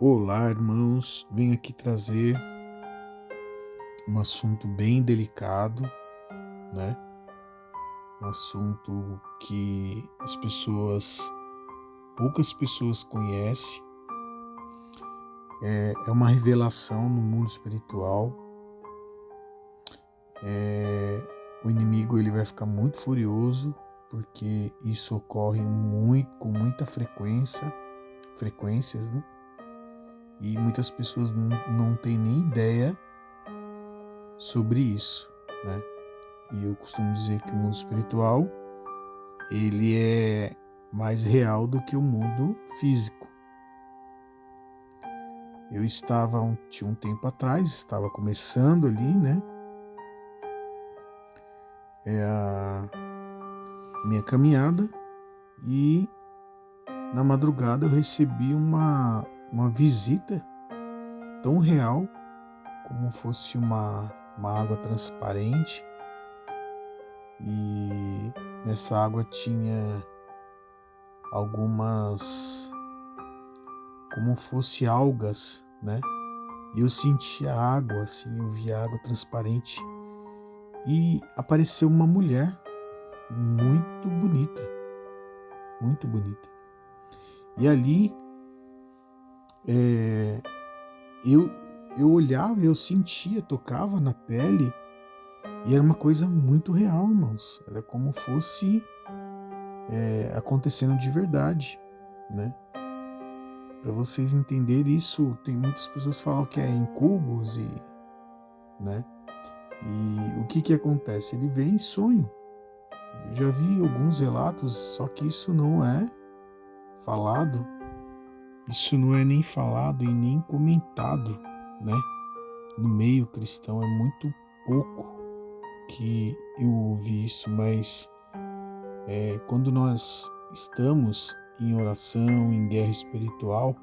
Olá, irmãos. Venho aqui trazer um assunto bem delicado, né? Um assunto que poucas pessoas conhecem. É uma revelação no mundo espiritual. O inimigo ele vai ficar muito furioso porque isso ocorre com muita frequências, né? E muitas pessoas não têm nem ideia sobre isso, né? E eu costumo dizer que o mundo espiritual ele é mais real do que o mundo físico. Eu tinha um tempo atrás, estava começando ali, né? A minha caminhada, e na madrugada eu recebi uma visita tão real como fosse uma água transparente, e nessa água tinha algumas, como fosse algas, né? E eu sentia água, assim, eu via água transparente, e apareceu uma mulher muito bonita, muito bonita. E ali eu olhava, eu sentia, tocava na pele, e era uma coisa muito real, irmãos. Era como fosse acontecendo de verdade, né? Para vocês entenderem isso, tem muitas pessoas que falam que é em cubos, né? E o que acontece? Ele vem em sonho. Eu já vi alguns relatos, só que isso não é falado, isso não é nem falado e nem comentado, né? No meio cristão é muito pouco que eu ouvi isso, mas quando nós estamos em oração, em guerra espiritual,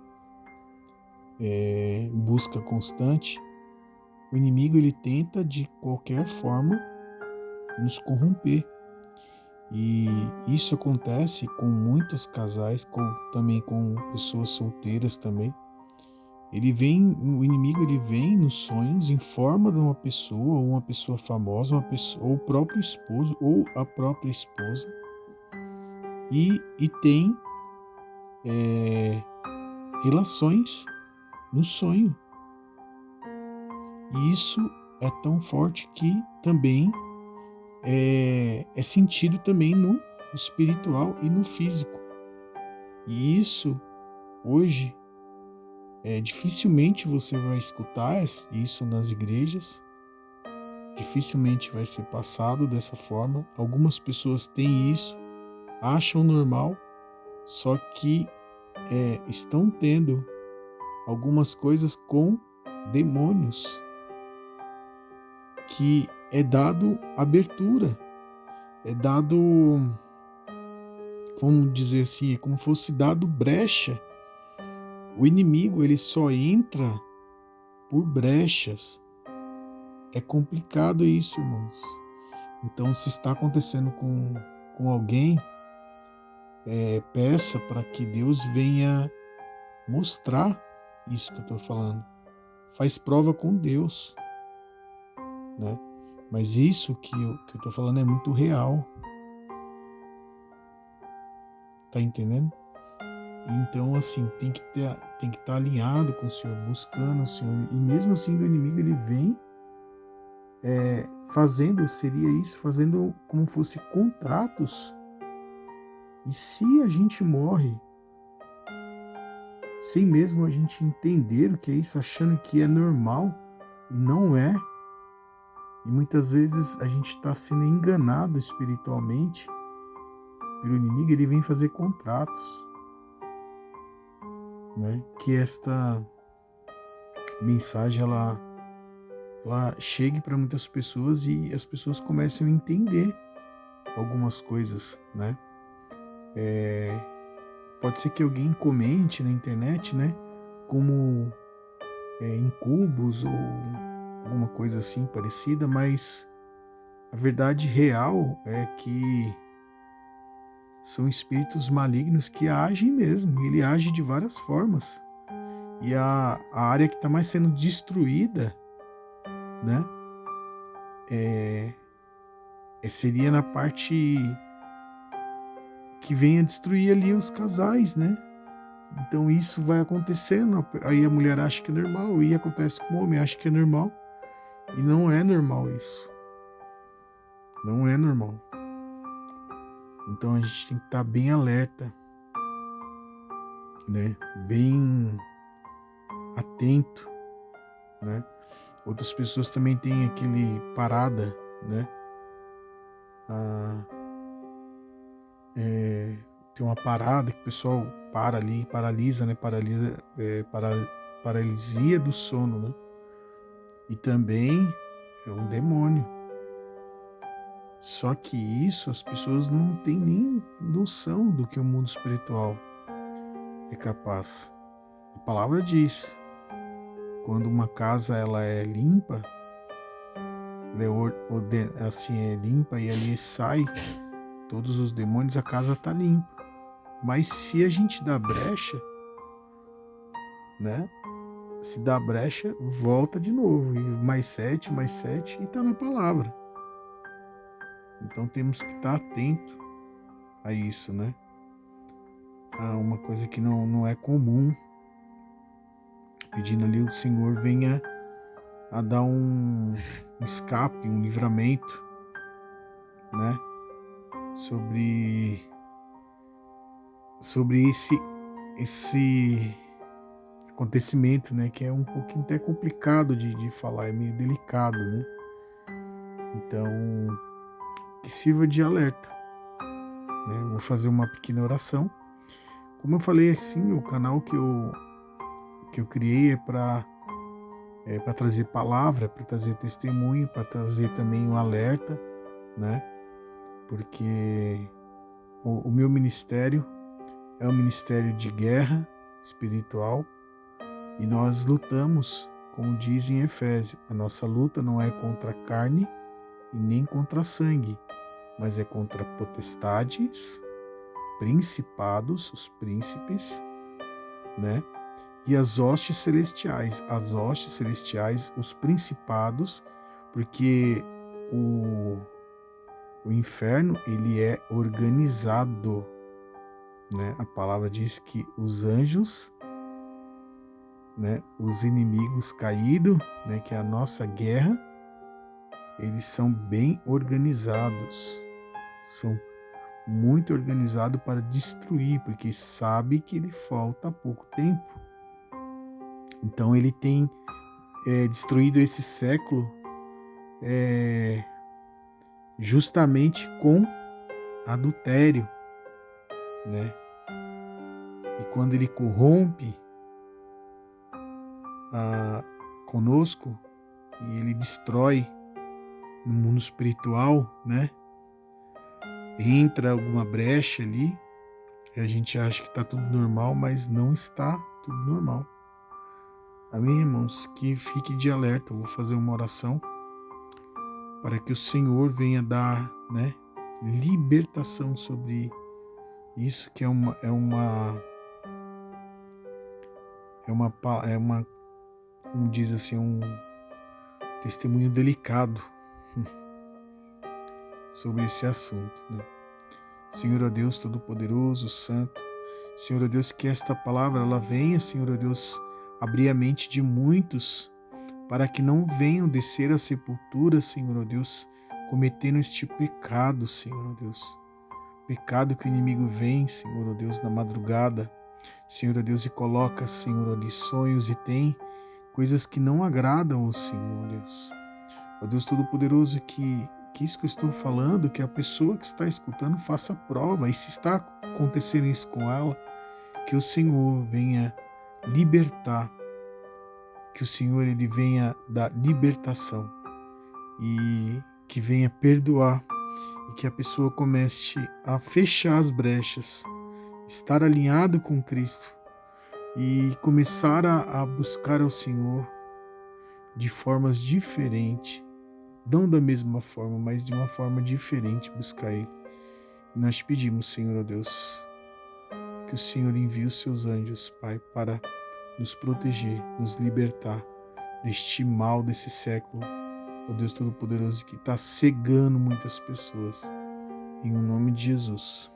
busca constante, o inimigo ele tenta de qualquer forma nos corromper. E isso acontece com muitos casais, também com pessoas solteiras também. O inimigo ele vem nos sonhos em forma de uma pessoa famosa, ou o próprio esposo, ou a própria esposa, e tem relações no sonho. E isso é tão forte que também é sentido também no espiritual e no físico. E isso, hoje, dificilmente você vai escutar isso nas igrejas, dificilmente vai ser passado dessa forma. Algumas pessoas têm isso, acham normal, só que estão tendo algumas coisas com demônios, que é dado abertura, é dado, vamos dizer assim, é como se fosse dado brecha. O inimigo ele só entra por brechas. É complicado isso, irmãos. Então, se está acontecendo com alguém, peça para que Deus venha mostrar isso que eu estou falando. Faz prova com Deus, né? Mas isso que eu estou falando é muito real. Tá entendendo? Então, assim, tem que estar alinhado com o Senhor, buscando o Senhor. E mesmo assim, o inimigo ele vem fazendo como fosse contratos. E se a gente morre sem mesmo a gente entender o que é isso, achando que é normal, e não é, e muitas vezes a gente está sendo enganado espiritualmente pelo inimigo, ele vem fazer contratos, né? Que esta mensagem ela chegue para muitas pessoas e as pessoas comecem a entender algumas coisas, né? Pode ser que alguém comente na internet, né? Como em cubos ou alguma coisa assim parecida, mas a verdade real é que são espíritos malignos que agem mesmo. Ele age de várias formas. E a área que está mais sendo destruída, né, seria na parte que vem a destruir ali os casais, né? Então isso vai acontecendo, aí a mulher acha que é normal, e acontece com o homem, acha que é normal, e não é normal isso. Não é normal. Então a gente tem que estar bem alerta, né? Bem atento, né? Outras pessoas também têm aquele parada, né? Tem uma parada que o pessoal para ali, paralisa, né? Paralisia do sono, né? E também é um demônio. Só que isso as pessoas não têm nem noção do que o mundo espiritual é capaz. A palavra diz, quando uma casa ela é limpa, ela é limpa e ali sai todos os demônios, a casa está limpa. Mas se a gente dá brecha, né? Se dá brecha, volta de novo. E mais 7, e está na palavra. Então temos que estar atento a isso, né? A uma coisa que não é comum. Pedindo ali o Senhor venha a dar um escape, um livramento, né? Sobre esse acontecimento, né? Que é um pouquinho até complicado de falar, é meio delicado, né? Então, que sirva de alerta, né? Eu vou fazer uma pequena oração. Como eu falei, assim, o canal que eu criei é para trazer palavra, para trazer testemunho, para trazer também um alerta, né? Porque o meu ministério é um ministério de guerra espiritual e nós lutamos, como diz em Efésios, a nossa luta não é contra a carne e nem contra sangue, mas é contra potestades, principados, os príncipes, né? E as hostes celestiais, os principados, porque o inferno ele é organizado, né? A palavra diz que os anjos, né, os inimigos caídos, né, que é a nossa guerra, eles são bem organizados, são muito organizados para destruir, porque sabe que lhe falta pouco tempo. Então ele tem destruído esse século justamente com adultério, né? E quando ele corrompe conosco e ele destrói no mundo espiritual, né? Entra alguma brecha ali e a gente acha que está tudo normal, mas não está tudo normal. Amém, irmãos? Que fique de alerta. Eu vou fazer uma oração para que o Senhor venha dar, né, libertação sobre isso, que é uma como diz assim, um testemunho delicado sobre esse assunto, né? Senhor, ó Deus Todo-Poderoso, Santo, Senhor, ó Deus, que esta palavra ela venha, Senhor, ó Deus, abrir a mente de muitos para que não venham descer à sepultura, Senhor, ó Deus, cometendo este pecado, Senhor, ó Deus. Pecado que o inimigo vem, Senhor, ó Deus, na madrugada, Senhor, ó Deus, e coloca, Senhor, ó Deus, sonhos e tem coisas que não agradam ao Senhor, ó Deus. Ó Deus Todo-Poderoso, que isso que eu estou falando, que a pessoa que está escutando faça prova, e se está acontecendo isso com ela, que o Senhor venha libertar, que o Senhor ele venha dar libertação e que venha perdoar e que a pessoa comece a fechar as brechas, estar alinhado com Cristo e começar a buscar ao Senhor de formas diferentes, não da mesma forma, mas de uma forma diferente buscar Ele. E nós pedimos, Senhor, ó Deus, que o Senhor envie os seus anjos, Pai, para nos proteger, nos libertar deste mal desse século, ó Deus Todo-Poderoso, que está cegando muitas pessoas. Em nome de Jesus.